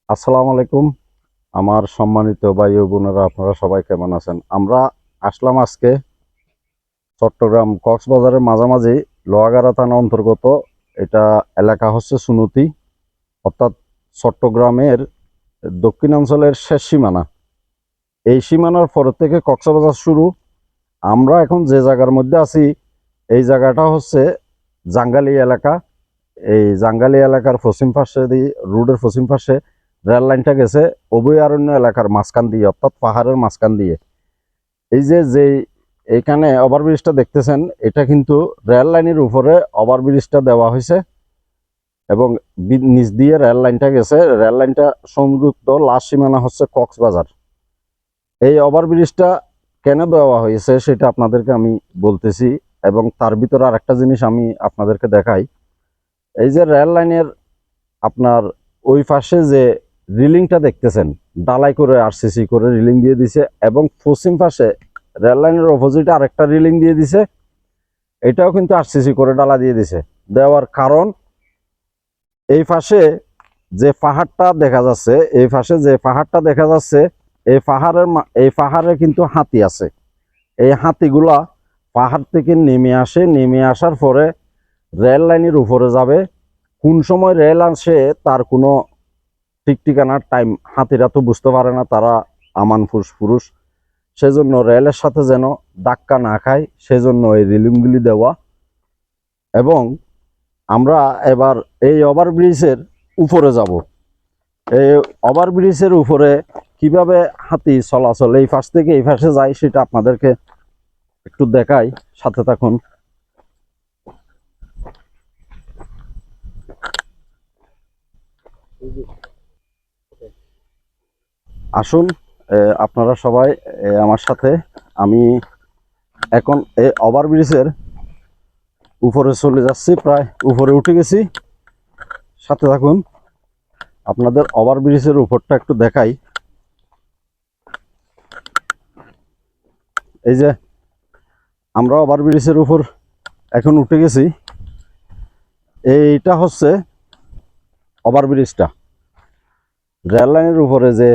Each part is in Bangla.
আসসালামু আলাইকুম। আমার সম্মানিত ভাই ও বোনেরা, আপনারা সবাই কেমন আছেন? আমরা আসলাম আজকে চট্টগ্রাম কক্সবাজারের মাঝামাঝি লোহাগাড়া থানা অন্তর্গত। এটা এলাকা হচ্ছে সুনতি, অর্থাৎ চট্টগ্রামের দক্ষিণাঞ্চলের শেষ সীমানা। এই সীমানার পর থেকে কক্সবাজার শুরু। আমরা এখন যে জায়গার মধ্যে আছি, এই জায়গাটা হচ্ছে জাঙ্গালি এলাকা। এই জাঙ্গালি এলাকার পশ্চিম পাশে দিয়ে, রোডের পশ্চিম পাশে রেল লাইনটা গেছে অভয়ারণ্য এলাকার মাঝখান দিয়ে, অর্থাৎ পাহাড়ের মাঝখান দিয়ে। এই যে এইখানে ওভারব্রিজটা দেখতেছেন, এটা কিন্তু রেল লাইনের উপরে ওভারব্রিজটা দেওয়া হয়েছে এবং নিচ দিয়ে রেল লাইনটা গেছে। রেল লাইনটা সংযুক্ত লাস্ট সীমানা হচ্ছে কক্সবাজার। এই ওভারব্রিজটা কেন দেওয়া হয়েছে সেটা আপনাদেরকে আমি বলতেছি, এবং তার ভিতরে আরেকটা জিনিস আমি আপনাদেরকে দেখাই। এই যে রেল লাইনের আপনার ওই পাশে যে রিলিংটা দেখতেছেন, ডালাই করে আরসিসি করে রিলিং দিয়ে দিছে, এবং পশ্চিম পাশে রেল লাইনের অপোজিটে আরেকটা রিলিং দিয়ে দিছে, এটাও কিন্তু আরসিসি করে ডালা দিয়ে দিছে। দেওয়ার কারণ, এই পাশে যে পাহাড়টা দেখা যাচ্ছে, এই পাশে যে পাহাড়টা দেখা যাচ্ছে, এই পাহাড়ে কিন্তু হাতি আছে। এই হাতিগুলা পাহাড় থেকে নেমে আসে, নেমে আসার পরে রেল লাইনের উপরে যাবে। কোন সময় রেল আসে তার কোনো ঠিক ঠিকানার টাইম হাতিরা তো বুঝতে পারে না, তারা আমান পুরুষ। সেজন্য রেলের সাথে যেন ধাক্কা না খায়, সেজন্য এই রিলিংগুলি দেওয়া। এবং আমরা এবার এই ওভারব্রিজের উপরে যাব। এই ওভারব্রিজের উপরে কিভাবে হাতি চলাচল এই পাশ থেকে এই পাশে যায় সেটা আপনাদেরকে একটু দেখাই, সাথে থাকুন। আসুন আপনারা সবাই আমার সাথে। আমি এখন এই ওভারব্রিজের উপরে চলে যাচ্ছি, প্রায় উপরে উঠে গেছি। সাথে থাকুন, আপনাদের ওভারব্রিজের উপরটা একটু দেখাই। এই যে আমরা ওভারব্রিজের উপর এখন উঠে গেছি। এইটা হচ্ছে ওভারব্রিজটা। রেল লাইনের উপরে যে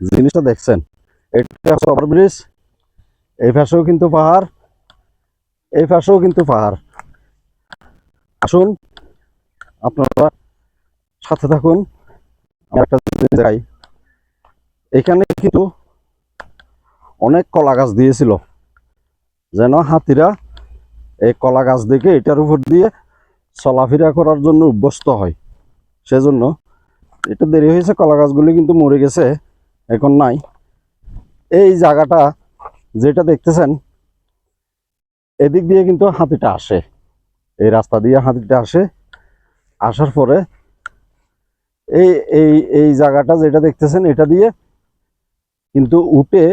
জিনিসটা দেখছেন, এটা হচ্ছে ওভারব্রিজ। এই পাশেও কিন্তু পাহাড়, এই পাশেও কিন্তু পাহাড়। আসুন আপনারা সাথে থাকুন, একটা জিনিস দেখাই। এখানে কিন্তু অনেক কলা গাছ দিয়েছিল, যেন হাতিরা এই কলা গাছ দেখে এটার উপর দিয়ে চলাফেরা করার জন্য অভ্যস্ত হয়। সেজন্য এটা দেরি হয়েছে, কলা গাছগুলি কিন্তু মরে গেছে, এখন নাই। এই জায়গাটা যেটা দেখতেছেন, এদিক দিয়ে কিন্তু হাতিটা আসে, এই রাস্তা দিয়ে হাতিটা আসে। আসার পরে এই এই এই জায়গাটা যেটা দেখতেছেন, এটা দিয়ে কিন্তু উঠে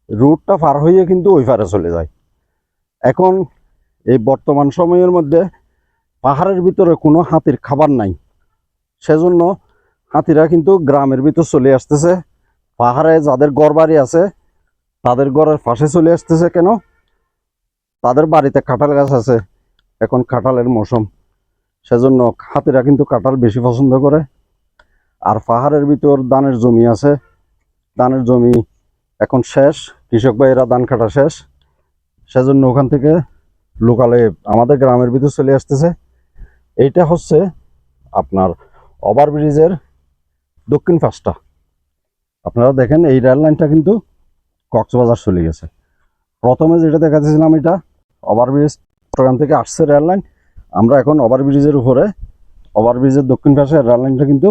রুটটা পার হয়ে কিন্তু ওই পারে চলে যায়। এখন এই বর্তমান সময়ের মধ্যে পাহাড়ের ভিতরে কোনো হাতির খাবার নাই, সেজন্য হাতিরা কিন্তু গ্রামের ভিতর চলে আসতেছে। পাহাড়ে যাদের ঘর বাড়ি আছে তাদের ঘরের পাশে চলে আসতেছে। কেন? তাদের বাড়িতে কাঁঠাল গাছ আছে, এখন কাঁঠালের মৌসুম, সেজন্য হাতিরা কিন্তু কাঁঠাল বেশি পছন্দ করে। আর পাহাড়ের ভিতর ধানের জমি আছে, ধানের জমি এখন শেষ, কৃষক ভাইয়েরা ধান কাটা শেষ, সেজন্য ওখান থেকে লোকালে আমাদের গ্রামের ভিতর চলে আসতেছে। এইটা হচ্ছে আপনার ওভারব্রিজের দক্ষিণ পাশটা। আপনারা দেখেন, এই রেল লাইনটা কিন্তু কক্সবাজার চলে গেছে। প্রথমে যেটা দেখাচ্ছিলাম, এটা ওভারব্রিজ, চট্টগ্রাম থেকে আসছে রেল লাইন। আমরা এখন ওভারব্রিজের উপরে, ওভারব্রিজের দক্ষিণ পাশে রেল লাইনটা কিন্তু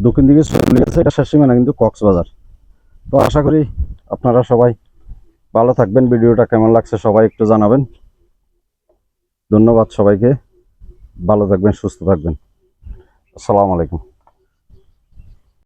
দক্ষিণ দিকে চলে গেছে। এটা শেষ সীমানা কিন্তু কক্সবাজার। তো আশা করি আপনারা সবাই ভালো থাকবেন। ভিডিওটা কেমন লাগছে সবাই একটু জানাবেন। ধন্যবাদ সবাইকে, ভালো থাকবেন, সুস্থ থাকবেন। আসসালামু আলাইকুম।